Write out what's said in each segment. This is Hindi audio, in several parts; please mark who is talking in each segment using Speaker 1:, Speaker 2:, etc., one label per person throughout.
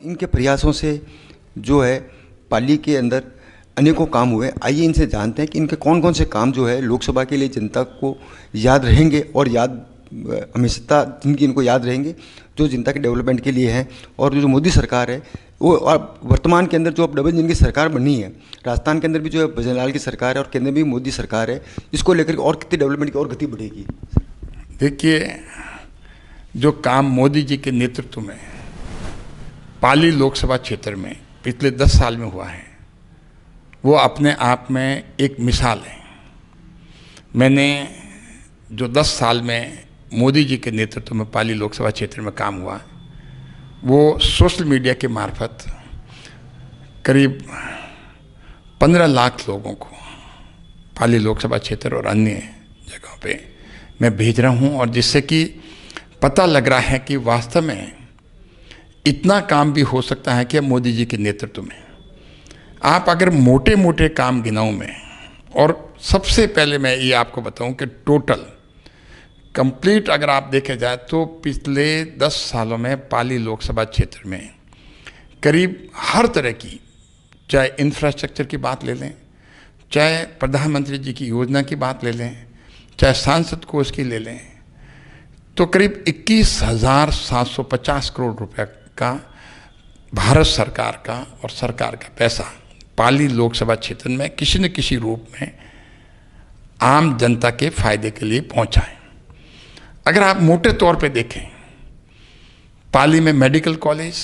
Speaker 1: इनके प्रयासों से जो है पाली के अंदर अनेकों काम हुए। आइए इनसे जानते हैं कि इनके कौन कौन से काम जो है लोकसभा के लिए जनता को याद रहेंगे और याद हमेशा जिनकी इनको याद रहेंगे, जो जनता के डेवलपमेंट के लिए हैं। और जो मोदी सरकार है वो वर्तमान के अंदर जो अब डबल इंजन की सरकार बनी है, राजस्थान के अंदर भी जो है भजनलाल की सरकार है और केंद्र में भी मोदी सरकार है, इसको लेकर और कितनी डेवलपमेंट की और गति बढ़ेगी?
Speaker 2: देखिए, जो काम मोदी जी के नेतृत्व में पाली लोकसभा क्षेत्र में पिछले 10 साल में हुआ है, वो अपने आप में एक मिसाल है। मैंने जो 10 साल में मोदी जी के नेतृत्व में पाली लोकसभा क्षेत्र में काम हुआ, वो सोशल मीडिया के मार्फत करीब 15 लाख लोगों को पाली लोकसभा क्षेत्र और अन्य जगहों पे मैं भेज रहा हूँ, और जिससे कि पता लग रहा है कि वास्तव में इतना काम भी हो सकता है कि मोदी जी के नेतृत्व में। आप अगर मोटे मोटे काम गिनाऊं मैं, और सबसे पहले मैं ये आपको बताऊं कि टोटल कंप्लीट अगर आप देखे जाए तो पिछले 10 सालों में पाली लोकसभा क्षेत्र में करीब हर तरह की, चाहे इंफ्रास्ट्रक्चर की बात ले लें, चाहे प्रधानमंत्री जी की योजना की बात ले लें, चाहे सांसद कोष की ले लें, तो करीब 21,750 करोड़ रुपए का भारत सरकार का और सरकार का पैसा पाली लोकसभा क्षेत्र में किसी न किसी रूप में आम जनता के फायदे के लिए पहुंचा है। अगर आप मोटे तौर पे देखें, पाली में मेडिकल कॉलेज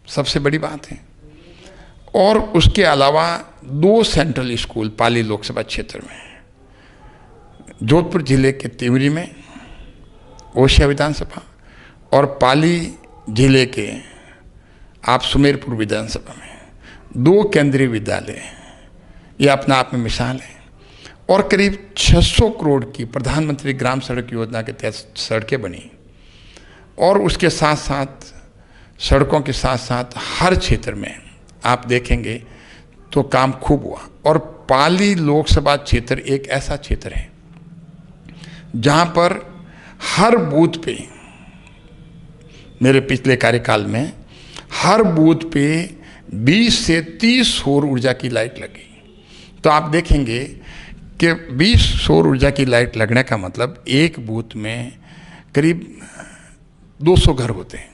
Speaker 2: सबसे बड़ी बात है, और उसके अलावा 2 सेंट्रल स्कूल पाली लोकसभा क्षेत्र में, जोधपुर जिले के तिवरी में ओशिया विधानसभा और पाली जिले के आप सुमेरपुर विधानसभा में 2 केंद्रीय विद्यालय, ये अपना आप में मिसाल है। और करीब 600 करोड़ की प्रधानमंत्री ग्राम सड़क योजना के तहत सड़कें बनी, और उसके साथ साथ सड़कों के साथ साथ हर क्षेत्र में आप देखेंगे तो काम खूब हुआ। और पाली लोकसभा क्षेत्र एक ऐसा क्षेत्र है जहां पर हर बूथ पे, मेरे पिछले कार्यकाल में हर बूथ पे 20 से 30 सौर ऊर्जा की लाइट लगी। तो आप देखेंगे कि 20 सौर ऊर्जा की लाइट लगने का मतलब एक बूथ में करीब 200 घर होते हैं,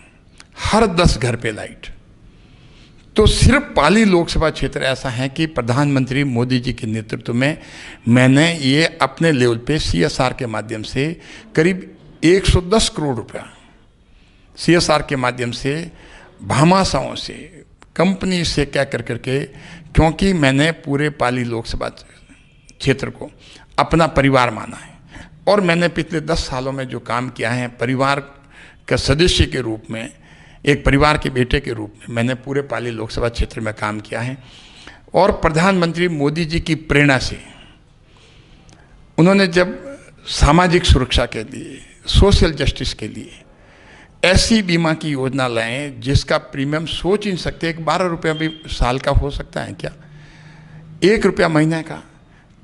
Speaker 2: हर 10 घर पे लाइट। तो सिर्फ पाली लोकसभा क्षेत्र ऐसा है कि प्रधानमंत्री मोदी जी के नेतृत्व में मैंने ये अपने लेवल पे CSR के माध्यम से करीब 110 करोड़ रुपया CSR के माध्यम से भामाशाहों से, कंपनी से क्या कर करके, क्योंकि मैंने पूरे पाली लोकसभा क्षेत्र को अपना परिवार माना है, और मैंने पिछले 10 सालों में जो काम किया है परिवार का सदस्य के रूप में, एक परिवार के बेटे के रूप में मैंने पूरे पाली लोकसभा क्षेत्र में काम किया है। और प्रधानमंत्री मोदी जी की प्रेरणा से उन्होंने जब सामाजिक सुरक्षा के लिए, सोशल जस्टिस के लिए ऐसी बीमा की योजना लाएं जिसका प्रीमियम सोच ही नहीं सकते, 12 रुपया भी साल का हो सकता है क्या, 1 रुपया महीने का।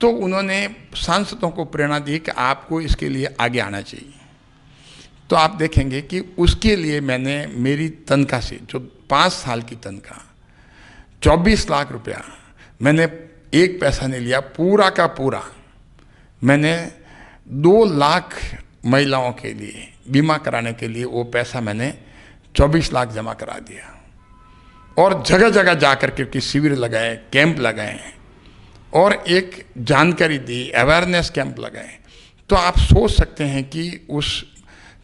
Speaker 2: तो उन्होंने सांसदों को प्रेरणा दी कि आपको इसके लिए आगे आना चाहिए। तो आप देखेंगे कि उसके लिए मैंने मेरी तनख्वाह से, जो 5 साल की तनख्वाह 24 लाख रुपया, मैंने एक पैसा नहीं लिया, पूरा का पूरा मैंने 2 लाख महिलाओं के लिए बीमा कराने के लिए वो पैसा मैंने 24 लाख जमा करा दिया, और जगह जगह जा कर के शिविर लगाए, कैंप लगाए, और एक जानकारी दी, अवेयरनेस कैंप लगाए। तो आप सोच सकते हैं कि उस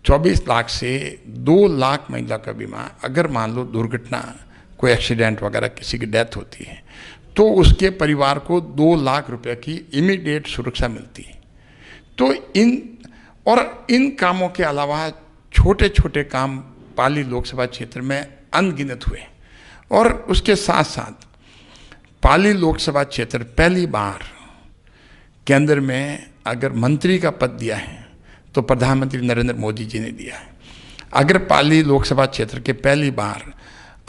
Speaker 2: 24 लाख से 2 लाख महिला का बीमा, अगर मान लो दुर्घटना, कोई एक्सीडेंट वगैरह, किसी की डेथ होती है, तो उसके परिवार को 2 लाख रुपए की इमीडिएट सुरक्षा मिलती है। तो इन कामों के अलावा छोटे छोटे काम पाली लोकसभा क्षेत्र में अनगिनत हुए। और उसके साथ साथ पाली लोकसभा क्षेत्र पहली बार केंद्र में अगर मंत्री का पद दिया है तो प्रधानमंत्री नरेंद्र मोदी जी ने दिया है। अगर पाली लोकसभा क्षेत्र के पहली बार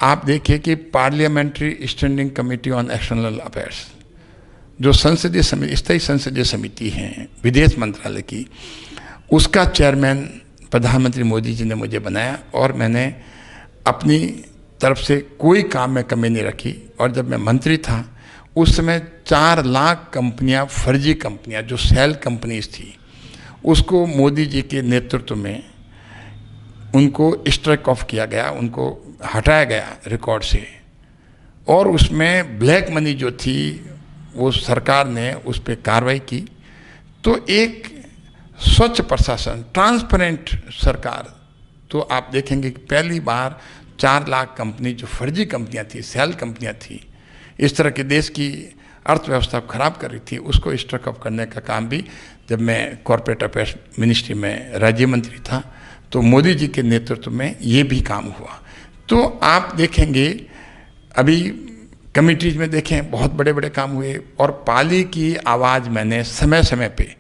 Speaker 2: आप देखिए कि parliamentary standing committee on external affairs, जो संसदीय समिति, स्थायी संसदीय समिति है विदेश मंत्रालय की, उसका चेयरमैन प्रधानमंत्री मोदी जी ने मुझे बनाया, और मैंने अपनी तरफ से कोई काम में कमी नहीं रखी। और जब मैं मंत्री था उस समय 4 लाख कंपनियां, फर्जी कंपनियां जो सेल कंपनीज थी, उसको मोदी जी के नेतृत्व में उनको स्ट्राइक ऑफ किया गया, उनको हटाया गया रिकॉर्ड से। और उसमें ब्लैक मनी जो थी वो सरकार ने उस पर कार्रवाई की। तो एक स्वच्छ प्रशासन, ट्रांसपेरेंट सरकार, तो आप देखेंगे कि पहली बार 4 लाख कंपनी जो फर्जी कंपनियां थी, सेल कंपनियां थी, इस तरह के देश की अर्थव्यवस्था को खराब कर रही थी, उसको स्ट्राइक ऑफ करने का काम भी जब मैं कॉर्पोरेट अफेयर्स मिनिस्ट्री में राज्य मंत्री था तो मोदी जी के नेतृत्व में ये भी काम हुआ। तो आप देखेंगे अभी कमिटीज में देखें बहुत बड़े बड़े काम हुए। और पाली की आवाज़ मैंने समय समय पे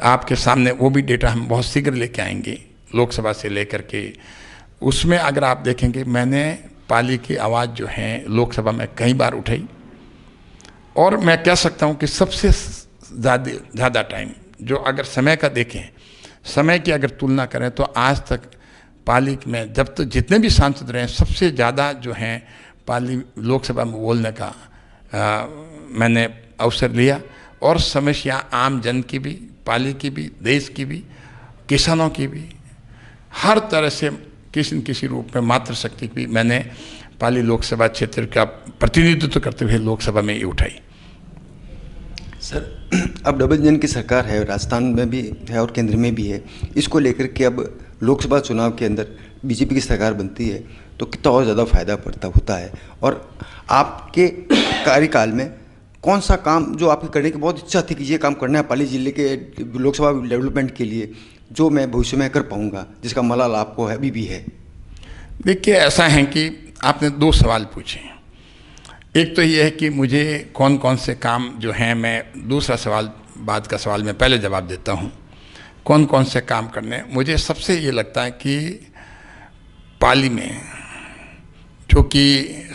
Speaker 2: आपके सामने, वो भी डेटा हम बहुत शीघ्र लेके आएंगे लोकसभा से लेकर के, उसमें अगर आप देखेंगे मैंने पाली की आवाज़ जो है लोकसभा में कई बार उठाई। और मैं कह सकता हूँ कि सबसे ज़्यादा टाइम जो अगर समय का देखें, समय की अगर तुलना करें तो आज तक पाली में जब तक जितने भी सांसद रहे सबसे ज़्यादा जो हैं पाली लोकसभा में बोलने का मैंने अवसर लिया। और समस्या आम जन की भी, पाली की भी, देश की भी, किसानों की भी, हर तरह से किसी न किसी रूप में मातृशक्ति की मैंने पाली लोकसभा क्षेत्र का प्रतिनिधित्व करते हुए लोकसभा में ये उठाई।
Speaker 1: सर, अब डबल इंजन की सरकार है, राजस्थान में भी है और केंद्र में भी है। इसको लेकर के अब लोकसभा चुनाव के अंदर बीजेपी की सरकार बनती है तो कितना और ज़्यादा फायदा पड़ता होता है। और आपके कार्यकाल में कौन सा काम जो आपके करने की बहुत इच्छा थी कि ये काम करना है पाली जिले के लोकसभा डेवलपमेंट के लिए, जो मैं भविष्य में कर पाऊंगा, जिसका मलाल आपको अभी भी है?
Speaker 2: देखिए, ऐसा है कि आपने 2 सवाल पूछे। एक तो ये है कि मुझे कौन कौन से काम जो हैं, मैं दूसरा सवाल, बाद का सवाल मैं पहले जवाब देता हूँ, कौन कौन से काम करने। मुझे सबसे ये लगता है कि पाली में जो कि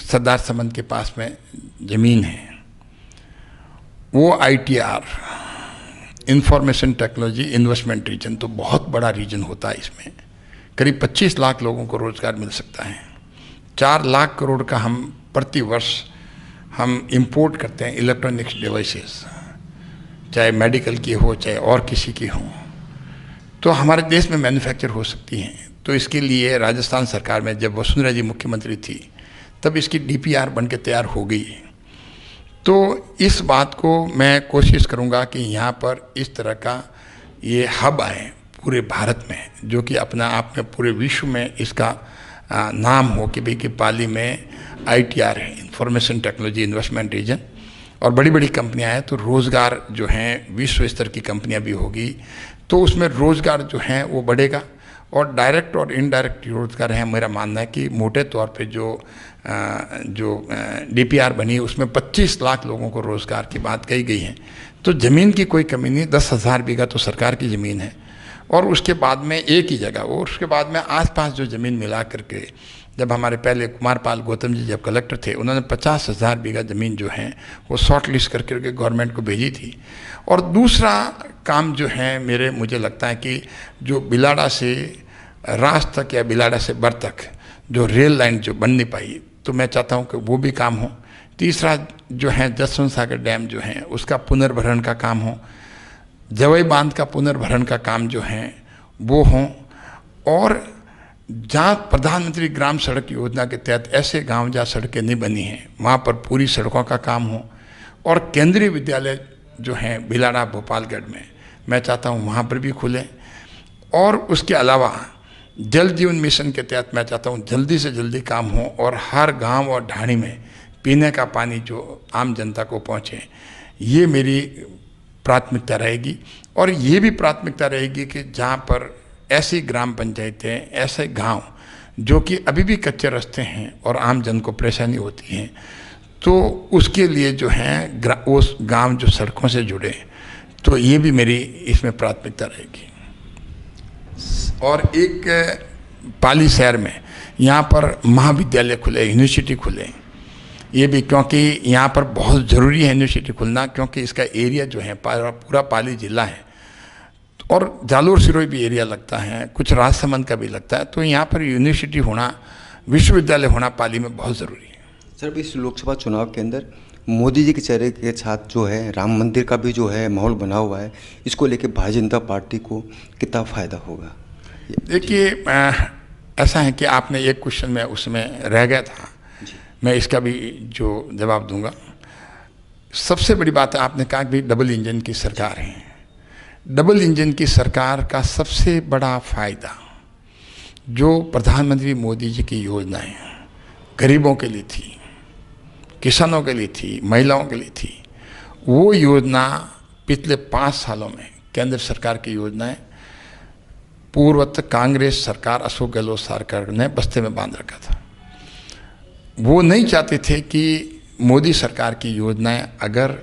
Speaker 2: सरदार समंद के पास में ज़मीन है, वो ITR, information technology investment region, तो बहुत बड़ा रीजन होता है। इसमें करीब 25 लाख लोगों को रोज़गार मिल सकता है। 4 लाख करोड़ का हम प्रति वर्ष हम इंपोर्ट करते हैं इलेक्ट्रॉनिक्स डिवाइसेस, चाहे मेडिकल की हो चाहे और किसी की हो, तो हमारे देश में मैन्युफैक्चर हो सकती हैं। तो इसके लिए राजस्थान सरकार में जब वसुंधरा जी मुख्यमंत्री थी तब इसकी DPR बन के तैयार हो गई। तो इस बात को मैं कोशिश करूंगा कि यहाँ पर इस तरह का ये हब आए पूरे भारत में, जो कि अपना आप में पूरे विश्व में इसका नाम हो कि भाई कि पाली में ITR है, इंफॉर्मेशन टेक्नोलॉजी इन्वेस्टमेंट रीजन, और बड़ी बड़ी कंपनियां हैं। तो रोज़गार जो हैं विश्व स्तर की कंपनियां भी होगी, तो उसमें रोज़गार जो है वो बढ़ेगा। और डायरेक्ट और इनडायरेक्ट रोज़गार है। मेरा मानना है कि मोटे तौर पे जो DPR बनी उसमें 25 लाख लोगों को रोज़गार की बात कही गई है। तो ज़मीन की कोई कमी नहीं, 10,000 बीघा तो सरकार की ज़मीन है। और उसके बाद में एक ही जगह, और उसके बाद में आसपास जो ज़मीन मिला करके, जब हमारे पहले कुमारपाल गौतम जी जब कलेक्टर थे, उन्होंने 50,000 बीघा ज़मीन जो है वो शॉर्ट लिस्ट करके गवर्नमेंट को भेजी थी। और दूसरा काम जो है मुझे लगता है कि जो बिलाड़ा से रास तक या बिलाड़ा से बर तक जो रेल लाइन जो बन नहीं पाई, तो मैं चाहता हूँ कि वो भी काम हो। तीसरा जो है जसवंत सागर डैम जो है उसका पुनर्भरण का काम हो, जवई बांध का पुनर्भरण का काम जो है वो हो। और जहाँ प्रधानमंत्री ग्राम सड़क योजना के तहत ऐसे गांव जहाँ सड़कें नहीं बनी हैं वहाँ पर पूरी सड़कों का काम हो। और केंद्रीय विद्यालय जो हैं बिलाड़ा भोपालगढ़ में, मैं चाहता हूँ वहाँ पर भी खुलें। और उसके अलावा जल जीवन मिशन के तहत मैं चाहता हूँ जल्दी से जल्दी काम हो और हर गांव और ढाणी में पीने का पानी जो आम जनता को पहुँचे, ये मेरी प्राथमिकता रहेगी। और ये भी प्राथमिकता रहेगी कि जहाँ पर ऐसी ग्राम पंचायतें, ऐसे गांव जो कि अभी भी कच्चे रास्ते हैं और आम जन को परेशानी होती है, तो उसके लिए जो है उस गांव जो सड़कों से जुड़े, तो ये भी मेरी इसमें प्राथमिकता रहेगी। और एक पाली शहर में यहाँ पर महाविद्यालय खुले, यूनिवर्सिटी खुले, ये भी क्योंकि यहाँ पर बहुत ज़रूरी है यूनिवर्सिटी खुलना, क्योंकि इसका एरिया जो है पूरा पाली जिला है और जालोर सिरोही भी एरिया लगता है, कुछ राजसमंद का भी लगता है। तो यहाँ पर यूनिवर्सिटी होना विश्वविद्यालय होना पाली में बहुत ज़रूरी है।
Speaker 1: सर, इस लोकसभा चुनाव के अंदर मोदी जी के चेहरे के साथ जो है राम मंदिर का भी जो है माहौल बना हुआ है, इसको लेके भारतीय जनता पार्टी को कितना फायदा होगा?
Speaker 2: देखिए, ऐसा है कि आपने एक क्वेश्चन में उसमें रह गया था, मैं इसका भी जो जवाब दूंगा। सबसे बड़ी बात है, आपने कहा कि डबल इंजन की सरकार है। डबल इंजन की सरकार का सबसे बड़ा फायदा जो प्रधानमंत्री मोदी जी की योजनाएं गरीबों के लिए थी, किसानों के लिए थी, महिलाओं के लिए थी, वो योजना पिछले 5 सालों में केंद्र सरकार की योजनाएं पूर्वत कांग्रेस सरकार, अशोक गहलोत सरकार ने बस्ते में बांध रखा था। वो नहीं चाहते थे कि मोदी सरकार की योजनाएं अगर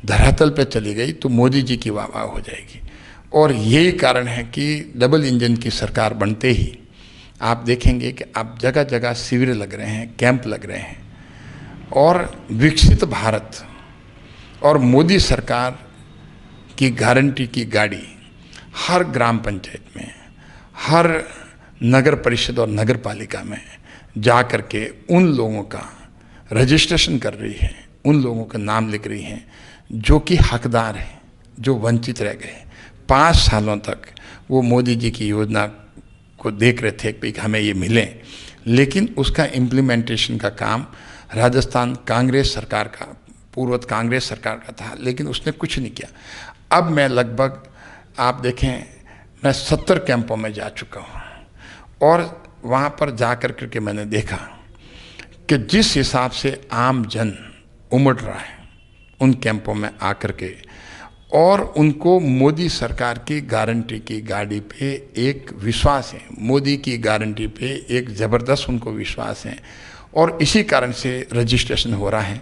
Speaker 2: धरातल पर चली गई तो मोदी जी की वाह हो जाएगी। और यही कारण है कि डबल इंजन की सरकार बनते ही आप देखेंगे कि अब जगह जगह शिविर लग रहे हैं, कैंप लग रहे हैं, और विकसित भारत और मोदी सरकार की गारंटी की गाड़ी हर ग्राम पंचायत में, हर नगर परिषद और नगर पालिका में जा कर के उन लोगों का रजिस्ट्रेशन कर रही है, उन लोगों का नाम लिख रही हैं जो कि हकदार हैं, जो वंचित रह गए। 5 सालों तक वो मोदी जी की योजना को देख रहे थे कि हमें ये मिले, लेकिन उसका इम्प्लीमेंटेशन का काम राजस्थान कांग्रेस सरकार का, पूर्वत कांग्रेस सरकार का था, लेकिन उसने कुछ नहीं किया। अब मैं लगभग, आप देखें, मैं 70 कैंपों में जा चुका हूँ और वहाँ पर जा कर के मैंने देखा कि जिस हिसाब से आम जन उमड़ रहा है उन कैंपों में आकर के, और उनको मोदी सरकार की गारंटी की गाड़ी पे एक विश्वास है, मोदी की गारंटी पे एक ज़बरदस्त उनको विश्वास है, और इसी कारण से रजिस्ट्रेशन हो रहा है।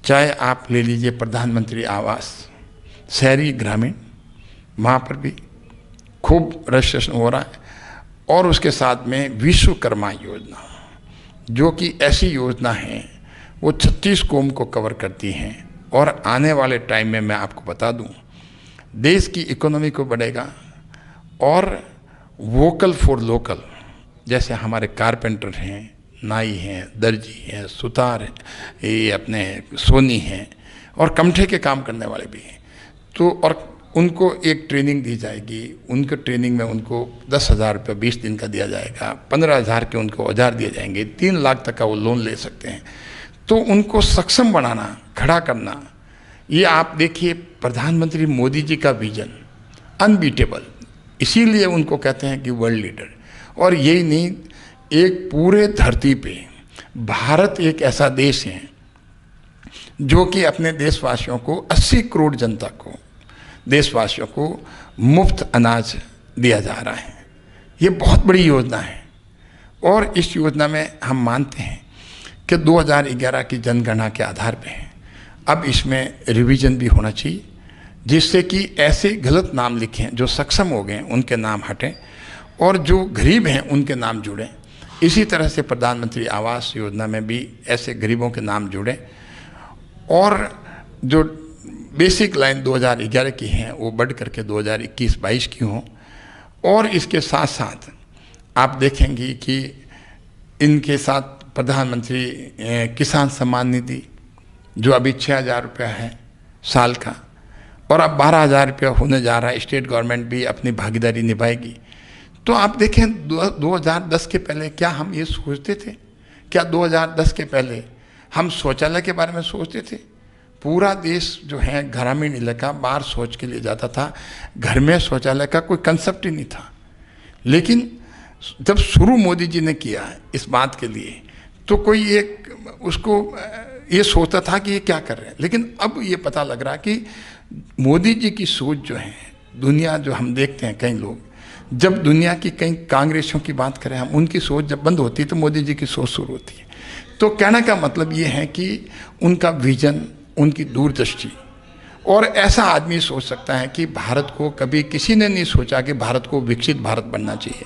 Speaker 2: चाहे आप ले लीजिए प्रधानमंत्री आवास शहरी ग्रामीण, वहाँ पर भी खूब रजिस्ट्रेशन हो रहा है। और उसके साथ में विश्वकर्मा योजना, जो कि ऐसी योजना है वो 36 कौम को कवर करती हैं, और आने वाले टाइम में मैं आपको बता दूं, देश की इकोनॉमी को बढ़ेगा। और वोकल फॉर लोकल, जैसे हमारे कारपेंटर हैं, नाई हैं, दर्जी हैं, सुतार हैं, ये अपने सोनी हैं, और कमठे के काम करने वाले भी हैं, तो और उनको एक ट्रेनिंग दी जाएगी। उनके ट्रेनिंग में उनको 10,000 रुपये 20 दिन का दिया जाएगा, 15,000 के उनको औजार दिए जाएंगे, 3 लाख तक का वो लोन ले सकते हैं। तो उनको सक्षम बनाना, खड़ा करना, ये आप देखिए प्रधानमंत्री मोदी जी का विजन अनबीटेबल, इसीलिए उनको कहते हैं कि वर्ल्ड लीडर। और यही नहीं, एक पूरे धरती पे भारत एक ऐसा देश है जो कि अपने देशवासियों को, 80 करोड़ जनता को, देशवासियों को मुफ्त अनाज दिया जा रहा है। ये बहुत बड़ी योजना है, और इस योजना में हम मानते हैं कि 2011 की जनगणना के आधार पे है। अब इसमें रिवीजन भी होना चाहिए, जिससे कि ऐसे गलत नाम लिखे हैं जो सक्षम हो गए उनके नाम हटें, और जो गरीब हैं उनके नाम जुड़ें। इसी तरह से प्रधानमंत्री आवास योजना में भी ऐसे गरीबों के नाम जुड़ें, और जो बेसिक लाइन 2011 की हैं वो बढ़ करके 2021-22 की हों। और इसके साथ साथ आप देखेंगे कि इनके साथ प्रधानमंत्री किसान सम्मान निधि, जो अभी 6,000 रुपया है साल का, और अब 12,000 रुपया होने जा रहा है, स्टेट गवर्नमेंट भी अपनी भागीदारी निभाएगी। तो आप देखें 2010 के पहले क्या हम ये सोचते थे? क्या 2010 के पहले हम शौचालय के बारे में सोचते थे? पूरा देश जो है ग्रामीण इलाका बाहर शौच के लिए जाता था, घर में शौचालय का कोई कंसेप्ट ही नहीं था। लेकिन जब शुरू मोदी जी ने किया इस बात के लिए, तो कोई एक उसको ये सोचता था कि ये क्या कर रहे हैं। लेकिन अब ये पता लग रहा कि मोदी जी की सोच जो है, दुनिया जो हम देखते हैं, कई लोग जब दुनिया की कई कांग्रेसियों की बात करें हम, उनकी सोच जब बंद होती है तो मोदी जी की सोच शुरू होती है। तो कहने का मतलब ये है कि उनका विजन, उनकी दूरदृष्टि, और ऐसा आदमी सोच सकता है कि भारत को कभी किसी ने नहीं सोचा कि भारत को विकसित भारत बनना चाहिए,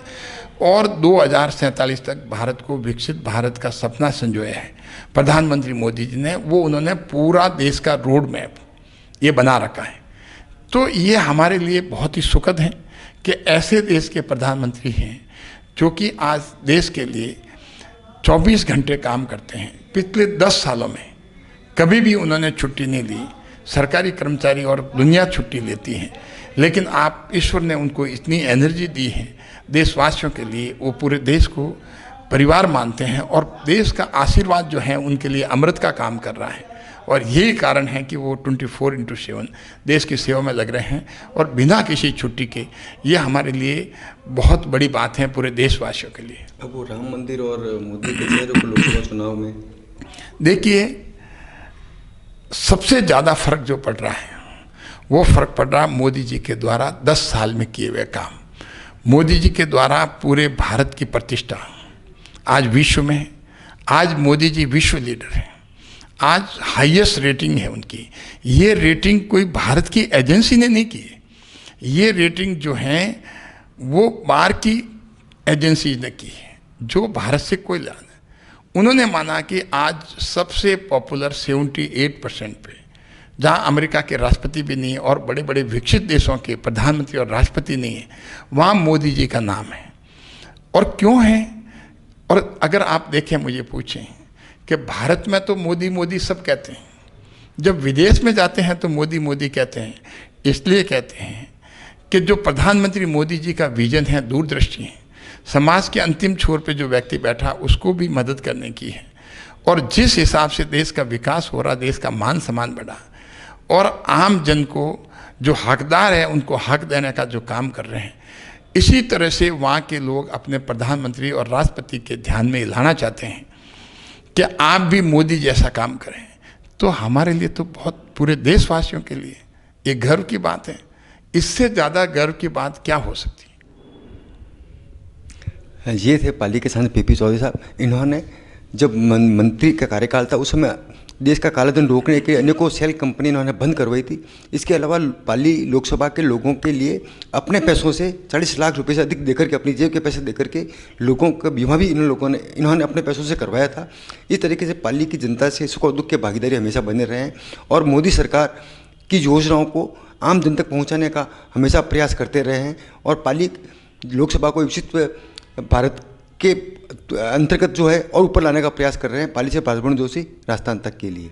Speaker 2: और 2047 तक भारत को विकसित भारत का सपना संजोया है प्रधानमंत्री मोदी जी ने। वो उन्होंने पूरा देश का रोड मैप ये बना रखा है। तो ये हमारे लिए बहुत ही सुखद है कि ऐसे देश के प्रधानमंत्री हैं जो कि आज देश के लिए 24 घंटे काम करते हैं। पिछले 10 सालों में कभी भी उन्होंने छुट्टी नहीं ली। सरकारी कर्मचारी और दुनिया छुट्टी लेती है, लेकिन आप ईश्वर ने उनको इतनी एनर्जी दी है देशवासियों के लिए, वो पूरे देश को परिवार मानते हैं और देश का आशीर्वाद जो है उनके लिए अमृत का काम कर रहा है। और यही कारण है कि वो 24/7 देश की सेवा में लग रहे हैं और बिना किसी छुट्टी के। ये हमारे लिए बहुत बड़ी बात है पूरे देशवासियों के लिए।
Speaker 1: अब वो राम मंदिर और मोदी के चेहरे को लोकसभा चुनाव में,
Speaker 2: देखिए, सबसे ज़्यादा फर्क जो पड़ रहा है वो फर्क पड़ रहा मोदी जी के द्वारा 10 साल में किए हुए काम। मोदी जी के द्वारा पूरे भारत की प्रतिष्ठा आज विश्व में, आज मोदी जी विश्व लीडर हैं, आज हाईएस्ट रेटिंग है उनकी। ये रेटिंग कोई भारत की एजेंसी ने नहीं की है, ये रेटिंग जो है वो बाहर की एजेंसी ने की है, जो भारत से कोई लेना। उन्होंने माना कि आज सबसे पॉपुलर 78% पे, जहाँ अमेरिका के राष्ट्रपति भी नहीं है और बड़े बड़े विकसित देशों के प्रधानमंत्री और राष्ट्रपति नहीं है, वहाँ मोदी जी का नाम है। और क्यों है? और अगर आप देखें, मुझे पूछें कि भारत में तो मोदी मोदी सब कहते हैं, जब विदेश में जाते हैं तो मोदी मोदी कहते हैं। इसलिए कहते हैं कि जो प्रधानमंत्री मोदी जी का विजन है, दूरदृष्टि है, समाज के अंतिम छोर पे जो व्यक्ति बैठा उसको भी मदद करने की है। और जिस हिसाब से देश का विकास हो रहा, देश का मान सम्मान बढ़ा और आम जन को जो हकदार है उनको हक देने का जो काम कर रहे हैं, इसी तरह से वहाँ के लोग अपने प्रधानमंत्री और राष्ट्रपति के ध्यान में लाना चाहते हैं कि आप भी मोदी जैसा काम करें। तो हमारे लिए तो बहुत, पूरे देशवासियों के लिए ये गर्व की बात है। इससे ज़्यादा गर्व की बात क्या हो सकती है?
Speaker 1: ये थे पाली के सांसद पीपी चौधरी साहब। इन्होंने जब मंत्री का कार्यकाल था उस समय देश का कालाधन रोकने के अनेकों सेल कंपनी इन्होंने बंद करवाई थी। इसके अलावा पाली लोकसभा के लोगों के लिए अपने पैसों से 40 लाख रुपए से अधिक देकर के, अपनी जेब के पैसे देकर के लोगों का बीमा भी इन्होंने अपने पैसों से करवाया था। इस तरीके से पाली की जनता से सुख और दुख के भागीदारी हमेशा बने रहे हैं और मोदी सरकार की योजनाओं को आम जन तक पहुँचाने का हमेशा प्रयास करते रहे हैं। और पाली लोकसभा को विकसित भारत के अंतर्गत जो है और ऊपर लाने का प्रयास कर रहे हैं। पाली से बाजबन जोशी, राजस्थान तक के लिए।